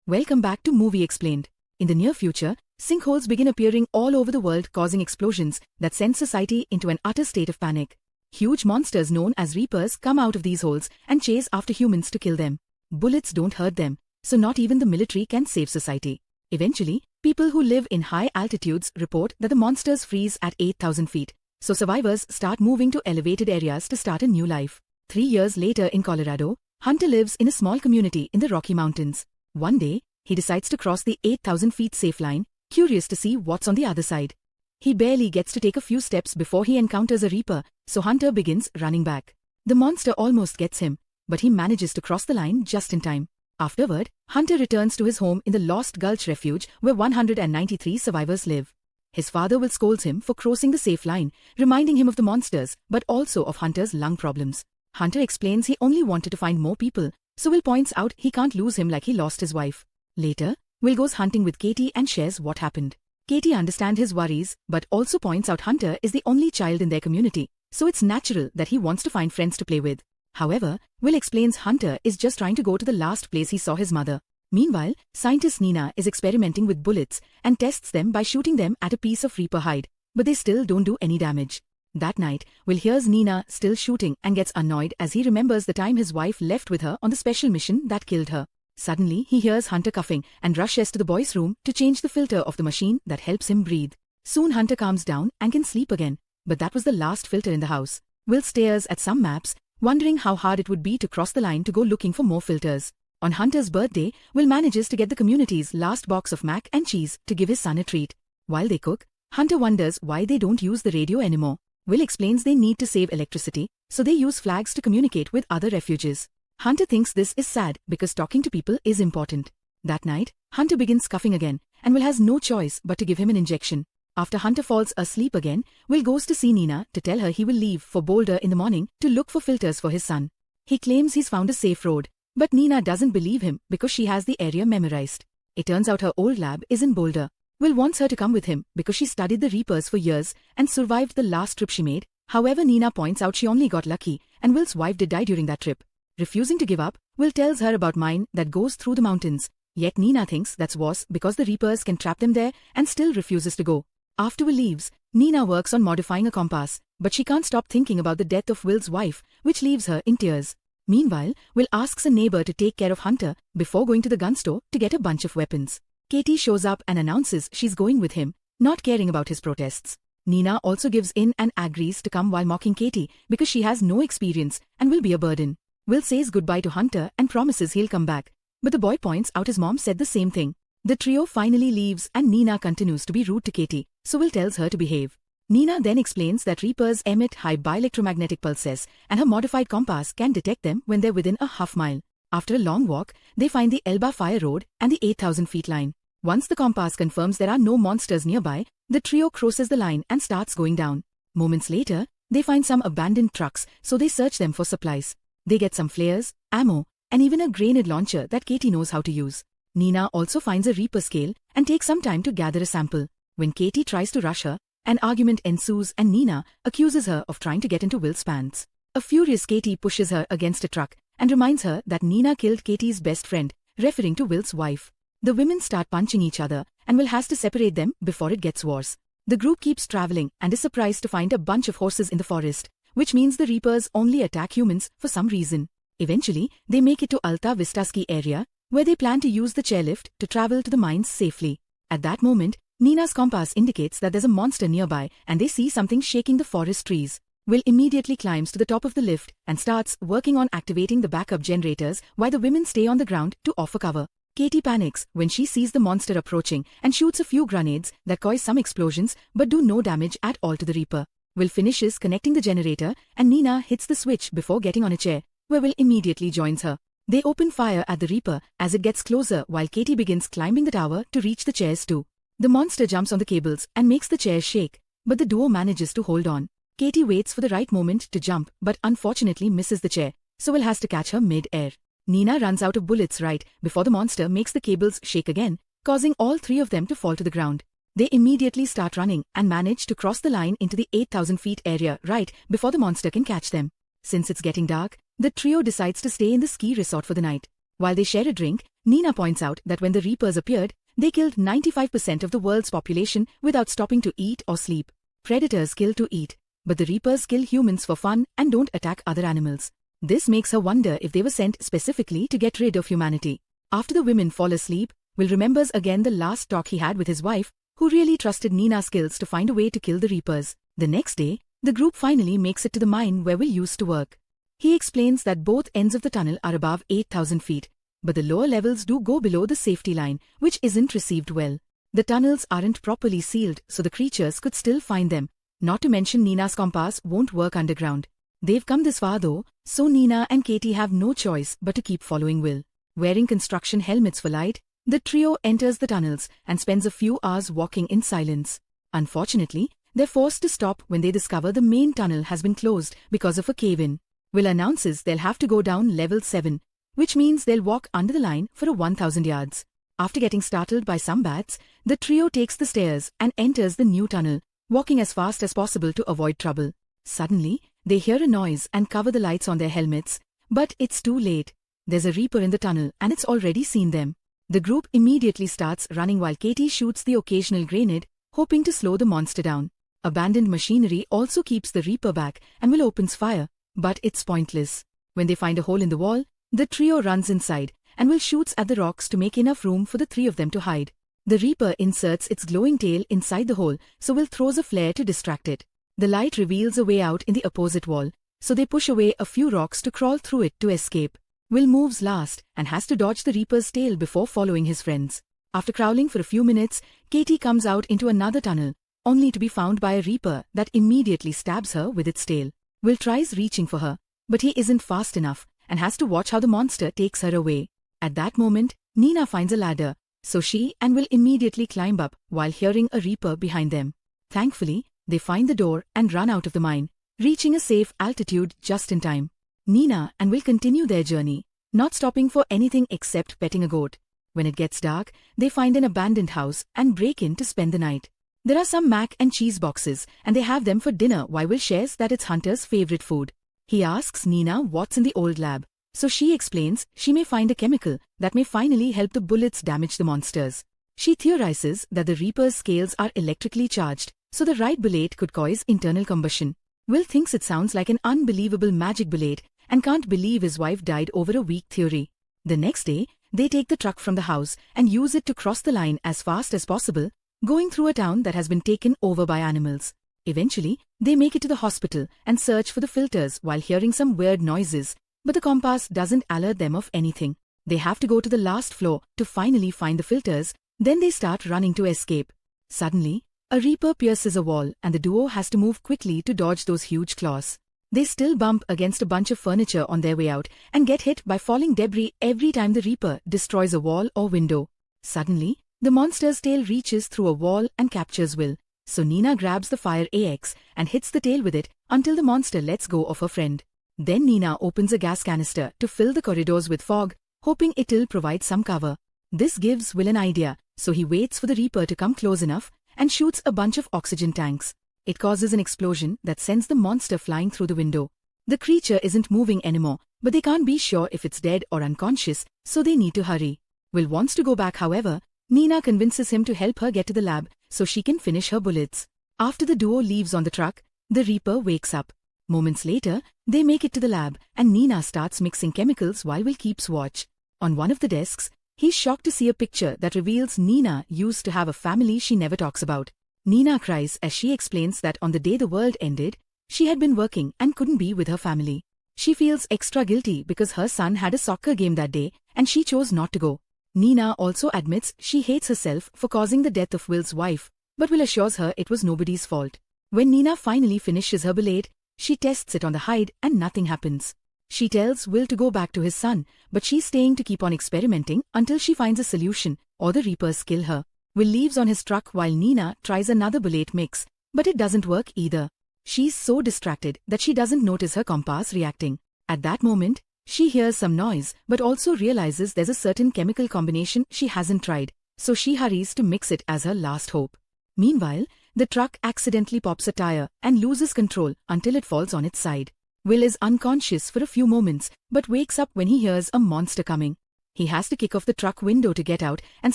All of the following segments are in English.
Welcome back to Movie Explained. In the near future, sinkholes begin appearing all over the world, causing explosions that send society into an utter state of panic. Huge monsters known as reapers come out of these holes and chase after humans to kill them. Bullets don't hurt them, so not even the military can save society. Eventually, people who live in high altitudes report that the monsters freeze at 8,000 feet, so survivors start moving to elevated areas to start a new life. 3 years later in Colorado, Hunter lives in a small community in the Rocky Mountains. One day, he decides to cross the 8,000 feet safe line, curious to see what's on the other side. He barely gets to take a few steps before he encounters a reaper, so Hunter begins running back. The monster almost gets him, but he manages to cross the line just in time. Afterward, Hunter returns to his home in the Lost Gulch refuge where 193 survivors live. His father will scold him for crossing the safe line, reminding him of the monsters, but also of Hunter's lung problems. Hunter explains he only wanted to find more people, so Will points out he can't lose him like he lost his wife. Later, Will goes hunting with Katie and shares what happened. Katie understands his worries, but also points out Hunter is the only child in their community, so it's natural that he wants to find friends to play with. However, Will explains Hunter is just trying to go to the last place he saw his mother. Meanwhile, scientist Nina is experimenting with bullets and tests them by shooting them at a piece of reaper hide, but they still don't do any damage. That night, Will hears Nina still shooting and gets annoyed as he remembers the time his wife left with her on the special mission that killed her. Suddenly, he hears Hunter coughing and rushes to the boys' room to change the filter of the machine that helps him breathe. Soon Hunter calms down and can sleep again, but that was the last filter in the house. Will stares at some maps, wondering how hard it would be to cross the line to go looking for more filters. On Hunter's birthday, Will manages to get the community's last box of mac and cheese to give his son a treat. While they cook, Hunter wonders why they don't use the radio anymore. Will explains they need to save electricity, so they use flags to communicate with other refugees. Hunter thinks this is sad because talking to people is important. That night, Hunter begins coughing again, and Will has no choice but to give him an injection. After Hunter falls asleep again, Will goes to see Nina to tell her he will leave for Boulder in the morning to look for filters for his son. He claims he's found a safe road, but Nina doesn't believe him because she has the area memorized. It turns out her old lab is in Boulder. Will wants her to come with him because she studied the Reapers for years and survived the last trip she made. However, Nina points out she only got lucky and Will's wife did die during that trip. Refusing to give up, Will tells her about mine that goes through the mountains. Yet Nina thinks that's worse because the Reapers can trap them there and still refuses to go. After Will leaves, Nina works on modifying a compass, but she can't stop thinking about the death of Will's wife, which leaves her in tears. Meanwhile, Will asks a neighbor to take care of Hunter before going to the gun store to get a bunch of weapons. Katie shows up and announces she's going with him, not caring about his protests. Nina also gives in and agrees to come while mocking Katie because she has no experience and will be a burden. Will says goodbye to Hunter and promises he'll come back, but the boy points out his mom said the same thing. The trio finally leaves and Nina continues to be rude to Katie, so Will tells her to behave. Nina then explains that Reapers emit high bioelectromagnetic pulses and her modified compass can detect them when they're within a half mile. After a long walk, they find the Elba Fire Road and the 8,000 feet line. Once the compass confirms there are no monsters nearby, the trio crosses the line and starts going down. Moments later, they find some abandoned trucks, so they search them for supplies. They get some flares, ammo, and even a grenade launcher that Katie knows how to use. Nina also finds a Reaper scale and takes some time to gather a sample. When Katie tries to rush her, an argument ensues and Nina accuses her of trying to get into Will's pants. A furious Katie pushes her against a truck and reminds her that Nina killed Katie's best friend, referring to Will's wife. The women start punching each other and Will has to separate them before it gets worse. The group keeps traveling and is surprised to find a bunch of horses in the forest, which means the Reapers only attack humans for some reason. Eventually, they make it to Alta Vista Ski area, where they plan to use the chairlift to travel to the mines safely. At that moment, Nina's compass indicates that there's a monster nearby and they see something shaking the forest trees. Will immediately climbs to the top of the lift and starts working on activating the backup generators while the women stay on the ground to offer cover. Katie panics when she sees the monster approaching and shoots a few grenades that cause some explosions but do no damage at all to the Reaper. Will finishes connecting the generator and Nina hits the switch before getting on a chair, where Will immediately joins her. They open fire at the Reaper as it gets closer while Katie begins climbing the tower to reach the chairs too. The monster jumps on the cables and makes the chairs shake, but the duo manages to hold on. Katie waits for the right moment to jump but unfortunately misses the chair, so Will has to catch her mid-air. Nina runs out of bullets right before the monster makes the cables shake again, causing all three of them to fall to the ground. They immediately start running and manage to cross the line into the 8,000 feet area right before the monster can catch them. Since it's getting dark, the trio decides to stay in the ski resort for the night. While they share a drink, Nina points out that when the Reapers appeared, they killed 95% of the world's population without stopping to eat or sleep. Predators kill to eat, but the Reapers kill humans for fun and don't attack other animals. This makes her wonder if they were sent specifically to get rid of humanity. After the women fall asleep, Will remembers again the last talk he had with his wife, who really trusted Nina's skills to find a way to kill the Reapers. The next day, the group finally makes it to the mine where Will used to work. He explains that both ends of the tunnel are above 8,000 feet, but the lower levels do go below the safety line, which isn't received well. The tunnels aren't properly sealed, so the creatures could still find them. Not to mention Nina's compass won't work underground. They've come this far though, so Nina and Katie have no choice but to keep following Will. Wearing construction helmets for light, the trio enters the tunnels and spends a few hours walking in silence. Unfortunately, they're forced to stop when they discover the main tunnel has been closed because of a cave-in. Will announces they'll have to go down level 7, which means they'll walk under the line for 1,000 yards. After getting startled by some bats, the trio takes the stairs and enters the new tunnel, walking as fast as possible to avoid trouble. Suddenly, they hear a noise and cover the lights on their helmets, but it's too late. There's a Reaper in the tunnel and it's already seen them. The group immediately starts running while Katie shoots the occasional grenade, hoping to slow the monster down. Abandoned machinery also keeps the Reaper back and Will opens fire, but it's pointless. When they find a hole in the wall, the trio runs inside and Will shoots at the rocks to make enough room for the three of them to hide. The Reaper inserts its glowing tail inside the hole, so Will throws a flare to distract it. The light reveals a way out in the opposite wall, so they push away a few rocks to crawl through it to escape. Will moves last and has to dodge the Reaper's tail before following his friends. After crawling for a few minutes, Katie comes out into another tunnel, only to be found by a Reaper that immediately stabs her with its tail. Will tries reaching for her, but he isn't fast enough and has to watch how the monster takes her away. At that moment, Nina finds a ladder, so she and Will immediately climb up while hearing a Reaper behind them. Thankfully, they find the door and run out of the mine, reaching a safe altitude just in time. Nina and Will continue their journey, not stopping for anything except petting a goat. When it gets dark, they find an abandoned house and break in to spend the night. There are some mac and cheese boxes and they have them for dinner while Will shares that it's Hunter's favorite food. He asks Nina what's in the old lab, so she explains she may find a chemical that may finally help the bullets damage the monsters. She theorizes that the Reaper's scales are electrically charged, so the right bullet could cause internal combustion. Will thinks it sounds like an unbelievable magic bullet and can't believe his wife died over a weak theory. The next day, they take the truck from the house and use it to cross the line as fast as possible, going through a town that has been taken over by animals. Eventually, they make it to the hospital and search for the filters while hearing some weird noises, but the compass doesn't alert them of anything. They have to go to the last floor to finally find the filters, then they start running to escape. Suddenly, a Reaper pierces a wall and the duo has to move quickly to dodge those huge claws. They still bump against a bunch of furniture on their way out and get hit by falling debris every time the Reaper destroys a wall or window. Suddenly, the monster's tail reaches through a wall and captures Will, so Nina grabs the fire axe and hits the tail with it until the monster lets go of her friend. Then Nina opens a gas canister to fill the corridors with fog, hoping it'll provide some cover. This gives Will an idea, so he waits for the Reaper to come close enough and shoots a bunch of oxygen tanks. It causes an explosion that sends the monster flying through the window. The creature isn't moving anymore, but they can't be sure if it's dead or unconscious, so they need to hurry. Will wants to go back, however. Nina convinces him to help her get to the lab so she can finish her bullets. After the duo leaves on the truck, the Reaper wakes up. Moments later, they make it to the lab and Nina starts mixing chemicals while Will keeps watch. On one of the desks, he's shocked to see a picture that reveals Nina used to have a family she never talks about. Nina cries as she explains that on the day the world ended, she had been working and couldn't be with her family. She feels extra guilty because her son had a soccer game that day and she chose not to go. Nina also admits she hates herself for causing the death of Will's wife, but Will assures her it was nobody's fault. When Nina finally finishes her bullet, she tests it on the hide and nothing happens. She tells Will to go back to his son, but she's staying to keep on experimenting until she finds a solution or the Reapers kill her. Will leaves on his truck while Nina tries another bullet mix, but it doesn't work either. She's so distracted that she doesn't notice her compass reacting. At that moment, she hears some noise but also realizes there's a certain chemical combination she hasn't tried, so she hurries to mix it as her last hope. Meanwhile, the truck accidentally pops a tire and loses control until it falls on its side. Will is unconscious for a few moments but wakes up when he hears a monster coming. He has to kick off the truck window to get out and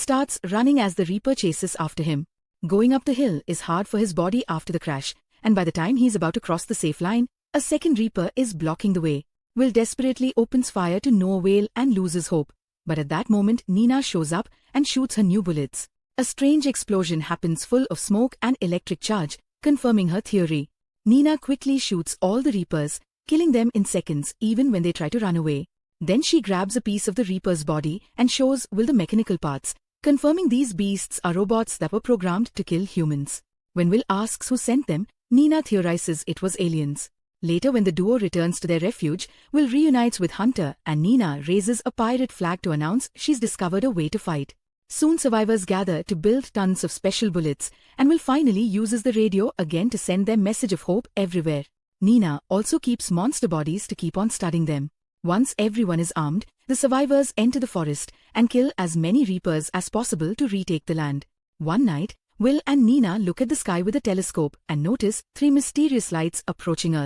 starts running as the Reaper chases after him. Going up the hill is hard for his body after the crash, and by the time he's about to cross the safe line, a second Reaper is blocking the way. Will desperately opens fire to no avail and loses hope. But at that moment, Nina shows up and shoots her new bullets. A strange explosion happens full of smoke and electric charge, confirming her theory. Nina quickly shoots all the Reapers, killing them in seconds even when they try to run away. Then she grabs a piece of the Reaper's body and shows Will the mechanical parts, confirming these beasts are robots that were programmed to kill humans. When Will asks who sent them, Nina theorizes it was aliens. Later, when the duo returns to their refuge, Will reunites with Hunter and Nina raises a pirate flag to announce she's discovered a way to fight. Soon survivors gather to build tons of special bullets, and Will finally uses the radio again to send their message of hope everywhere. Nina also keeps monster bodies to keep on studying them. Once everyone is armed, the survivors enter the forest and kill as many Reapers as possible to retake the land. One night, Will and Nina look at the sky with a telescope and notice 3 mysterious lights approaching Earth.